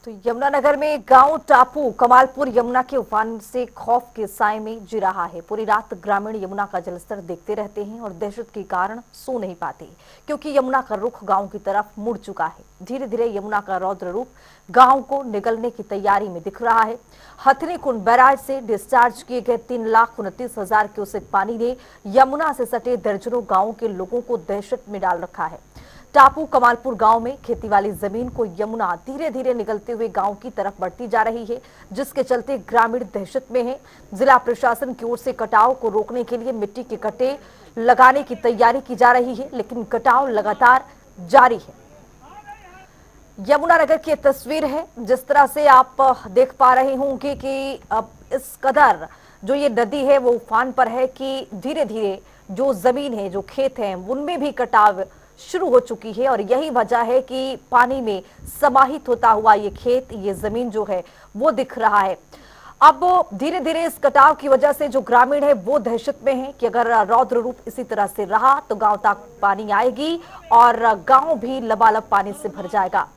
तो यमुनानगर में गांव टापू कमालपुर यमुना के उफान से खौफ के साए में जी रहा है। पूरी रात ग्रामीण यमुना का जलस्तर देखते रहते हैं और दहशत के कारण सो नहीं पाते, क्योंकि यमुना का रुख गांव की तरफ मुड़ चुका है। धीरे धीरे यमुना का रौद्र रूप गांव को निगलने की तैयारी में दिख रहा है। हथनी कुंड बैराज से डिस्चार्ज किए गए 3,29,000 क्यूसेक पानी ने यमुना से सटे दर्जनों गांवों के लोगों को दहशत में डाल रखा है। टापू कमालपुर गांव में खेती वाली जमीन को यमुना धीरे धीरे निकलते हुए गांव की तरफ बढ़ती जा रही है, जिसके चलते ग्रामीण दहशत में है। जिला प्रशासन की ओर से कटाव को रोकने के लिए मिट्टी के कट्टे लगाने की तैयारी की जा रही है, लेकिन कटाव लगातार जारी है। यमुनानगर की तस्वीर है, जिस तरह से आप देख पा रहे होंगे कि अब इस कदर जो ये नदी है वो उफान पर है कि धीरे धीरे जो जमीन है, जो खेत हैं, उनमें भी कटाव शुरू हो चुकी है। और यही वजह है कि पानी में समाहित होता हुआ ये खेत, ये जमीन जो है वो दिख रहा है। अब धीरे धीरे इस कटाव की वजह से जो ग्रामीण है वो दहशत में है कि अगर रौद्र रूप इसी तरह से रहा तो गांव तक पानी आएगी और गांव भी लबालब पानी से भर जाएगा।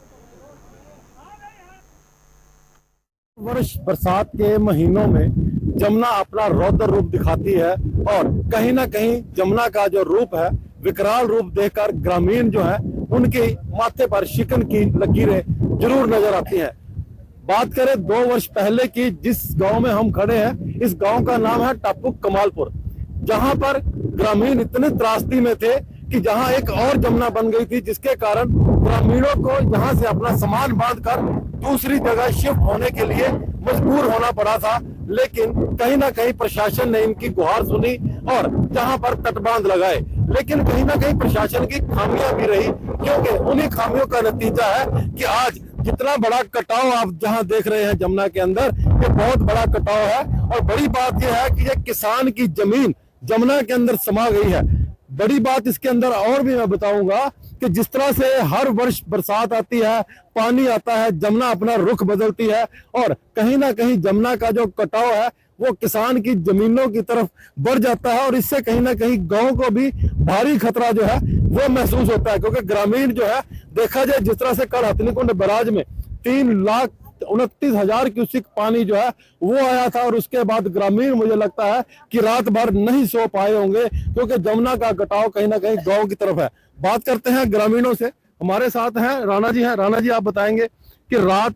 वर्ष बरसात के महीनों में जमुना अपना रौद्र रूप दिखाती है और कहीं ना कहीं जमुना का जो रूप है, विकराल रूप देखकर ग्रामीण जो है उनके माथे पर शिकन की लकीरें जरूर नजर आती हैं। बात करें 2 वर्ष पहले की, जिस गांव में हम खड़े हैं, इस गांव का नाम है टापू कमालपुर, जहां पर ग्रामीण इतने त्रासदी में थे कि जहां एक और जमुना बन गई थी, जिसके कारण ग्रामीणों को यहां से अपना सामान बांधकर दूसरी जगह शिफ्ट होने के लिए मजबूर होना पड़ा था। लेकिन कहीं ना कहीं प्रशासन ने इनकी गुहार सुनी और जहां पर तटबांध लगाए। लेकिन कहीं ना कहीं प्रशासन की खामियां भी रही, क्योंकि उन्हीं खामियों का नतीजा है कि आज जितना बड़ा कटाव आप जहां देख रहे हैं जमुना के अंदर, ये बहुत बड़ा कटाव है। और बड़ी बात यह है कि ये किसान की जमीन जमुना के अंदर समा गई है। बड़ी बात इसके अंदर और भी मैं बताऊंगा कि जिस तरह से हर वर्ष बरसात आती है, पानी आता है, जमुना अपना रुख बदलती है और कहीं ना कहीं जमुना का जो कटाव है वो किसान की जमीनों की तरफ बढ़ जाता है। और इससे कहीं ना कहीं गांव को भी भारी खतरा जो है वो महसूस होता है, क्योंकि ग्रामीण जो है, देखा जाए जिस तरह से कल हथनी कुंड बैराज में 3,29,000 क्यूसेक पानी जो है वो आया था, और उसके बाद ग्रामीण मुझे लगता है कि रात भर नहीं सो पाए होंगे, क्योंकि जमुना का कटाव कहीं ना कहीं गांव की तरफ है। बात करते हैं ग्रामीणों से, हमारे साथ हैं राणा जी हैं। राणा जी, आप बताएंगे कि रात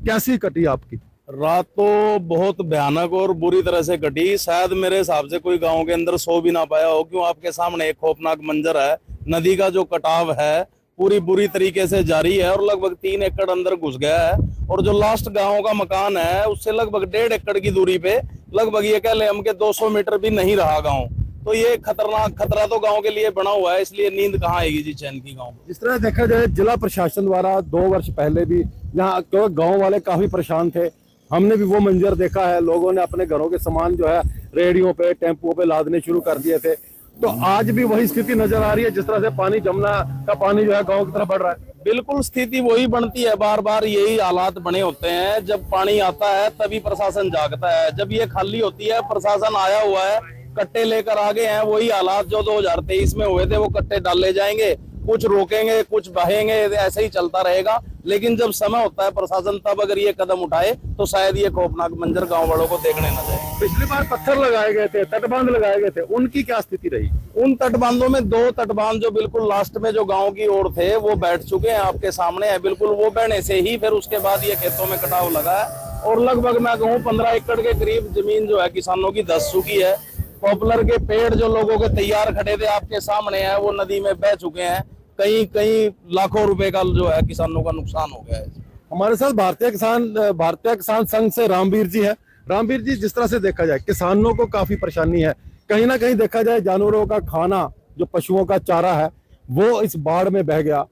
कैसी कटी आपकी? रात तो बहुत भयानक और बुरी तरह से कटी। शायद मेरे हिसाब से कोई गांव के अंदर सो भी ना पाया हो, क्यों आपके सामने एक खौफनाक मंजर है। नदी का जो कटाव है पूरी बुरी तरीके से जारी है और लगभग 3 एकड़ अंदर घुस गया है। और जो लास्ट गांव का मकान है उससे लगभग 1.5 एकड़ की दूरी पे, लगभग ये कह ले हम के 200 मीटर भी नहीं रहा गांव। तो ये खतरनाक खतरा तो गांव के लिए बना हुआ है, इसलिए नींद कहाँ आएगी जी चैन की गांव। जिस तरह देखा जाए जिला प्रशासन द्वारा 2 वर्ष पहले भी यहाँ गांव वाले काफी परेशान थे, हमने भी वो मंजर देखा है। लोगों ने अपने घरों के सामान जो है रेडियो पे, टेम्पो पे लादने शुरू कर दिए थे। तो आज भी वही स्थिति नजर आ रही है, जिस तरह से पानी, जमुना का पानी जो है गांव की तरफ बढ़ रहा है। बिल्कुल स्थिति वही बनती है, बार बार यही हालात बने होते हैं। जब पानी आता है तभी प्रशासन जागता है, जब ये खाली होती है प्रशासन आया हुआ है, कट्टे लेकर आगे हैं। वही हालात जो 2023 में हुए थे, वो कट्टे डाले जाएंगे, कुछ रोकेंगे, कुछ बहेंगे, ऐसे ही चलता रहेगा। लेकिन जब समय होता है प्रशासन तब अगर ये कदम उठाए तो शायद ये खौफनाक मंजर गांव वालों को देखने न जाए। पिछली बार पत्थर लगाए गए थे, तटबांध लगाए गए थे, उनकी क्या स्थिति रही? उन तटबांधों में 2 तटबांध जो बिल्कुल लास्ट में जो गांव की ओर थे वो बैठ चुके हैं, आपके सामने है। बिल्कुल वो बहने से ही फिर उसके बाद ये खेतों में कटाव लगा है। और लगभग मैं कहूँ 15 एकड़ के करीब जमीन जो है किसानों की धंस चुकी है। पॉपुलर के पेड़ जो लोगों के तैयार खड़े थे आपके सामने है, वो नदी में बह चुके हैं। कई कई लाखों रुपए का जो है किसानों का नुकसान हो गया है। हमारे साथ भारतीय किसान संघ से रामवीर जी है। रामवीर जी, जिस तरह से देखा जाए किसानों को काफी परेशानी है, कहीं ना कहीं देखा जाए जानवरों का खाना, जो पशुओं का चारा है, वो इस बाढ़ में बह गया,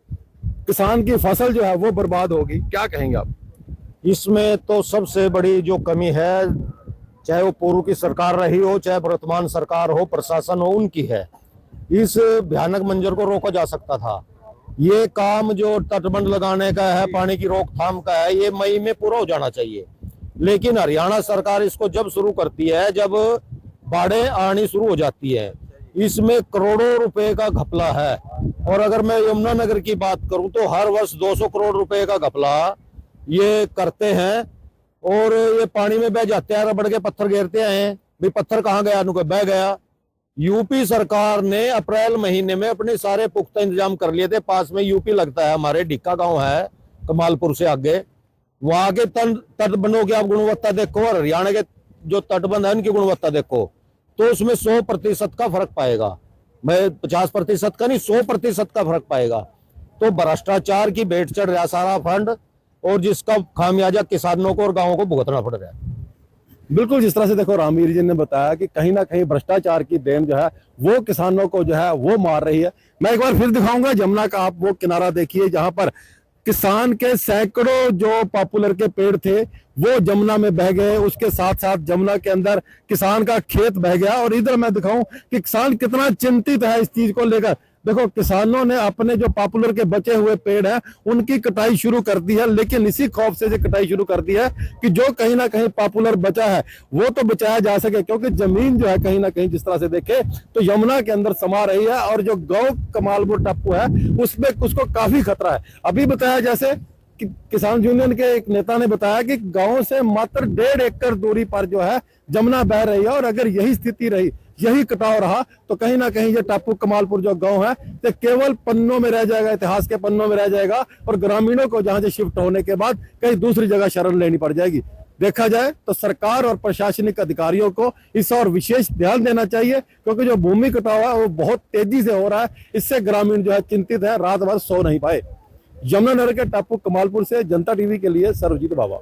किसान की फसल जो है वो बर्बाद होगी, क्या कहेंगे आप? इसमें तो सबसे बड़ी जो कमी है, चाहे वो पूर्व की सरकार रही हो, चाहे वर्तमान सरकार हो, प्रशासन हो, उनकी है। इस भयानक मंजर को रोका जा सकता था। ये काम जो तटबंध लगाने का है, पानी की रोकथाम का है, ये मई में पूरा हो जाना चाहिए। लेकिन हरियाणा सरकार इसको जब शुरू करती है, जब बाढ़ें आनी शुरू हो जाती है, इसमें करोड़ों रुपए का घपला है। और अगर मैं यमुनानगर की बात करूं तो हर वर्ष 200 करोड़ रुपए का घपला ये करते हैं और ये पानी में बह जाते हैं, रबड़ के पत्थर घेरते हैं, भाई पत्थर कहाँ गया, नुको बह गया। यूपी सरकार ने अप्रैल महीने में अपने सारे पुख्ता इंतजाम कर लिए थे। पास में यूपी लगता है, हमारे ढिक्का गांव है कमालपुर से आगे, वहां के तटबंधों की आप गुणवत्ता देखो और हरियाणा के जो तटबंध है उनकी गुणवत्ता देखो, तो उसमें 100% का फर्क पाएगा। मैं 50% का नहीं, 100% का फर्क पाएगा। तो भ्रष्टाचार की भेंट चढ़ रहा सारा फंड, और जिसका खामियाजा किसानों को और गांवों को भुगतना पड़ रहा है। बिल्कुल, जिस तरह से देखो रामवीर जी ने बताया कि कहीं ना कहीं भ्रष्टाचार की देन जो है वो किसानों को जो है वो मार रही है। मैं एक बार फिर दिखाऊंगा जमुना का, आप वो किनारा देखिए जहां पर किसान के सैकड़ों जो पॉपुलर के पेड़ थे वो जमुना में बह गए, उसके साथ साथ जमुना के अंदर किसान का खेत बह गया। और इधर मैं दिखाऊं कि किसान कितना चिंतित है इस चीज को लेकर। देखो, किसानों ने अपने जो पॉपुलर के बचे हुए पेड़ हैं उनकी कटाई शुरू कर दी है, लेकिन इसी खौफ से कटाई शुरू कर दी है कि जो कहीं ना कहीं पॉपुलर बचा है वो तो बचाया जा सके, क्योंकि जमीन जो है कहीं ना कहीं जिस तरह से देखे तो यमुना के अंदर समा रही है और जो गौ कमालपुर टापू है उसमें उसको काफी खतरा है। अभी बताया जैसे कि किसान यूनियन के एक नेता ने बताया कि गांव से मात्र 1.5 एकड़ दूरी पर जो है जमुना बह रही है, और अगर यही स्थिति रही, यही कटाव रहा, तो कहीं ना कहीं ये टापू कमालपुर जो गांव है ये केवल पन्नों में रह जाएगा, इतिहास के पन्नों में रह जाएगा, और ग्रामीणों को जहां से शिफ्ट होने के बाद कहीं दूसरी जगह शरण लेनी पड़ जाएगी। देखा जाए तो सरकार और प्रशासनिक अधिकारियों को इस और विशेष ध्यान देना चाहिए, क्योंकि जो भूमि कटाव है वो बहुत तेजी से हो रहा है। इससे ग्रामीण जो है चिंतित है, रात भर सो नहीं पाए। यमुनानगर के टापू कमालपुर से जनता टीवी के लिए सर्वजीत बाबा।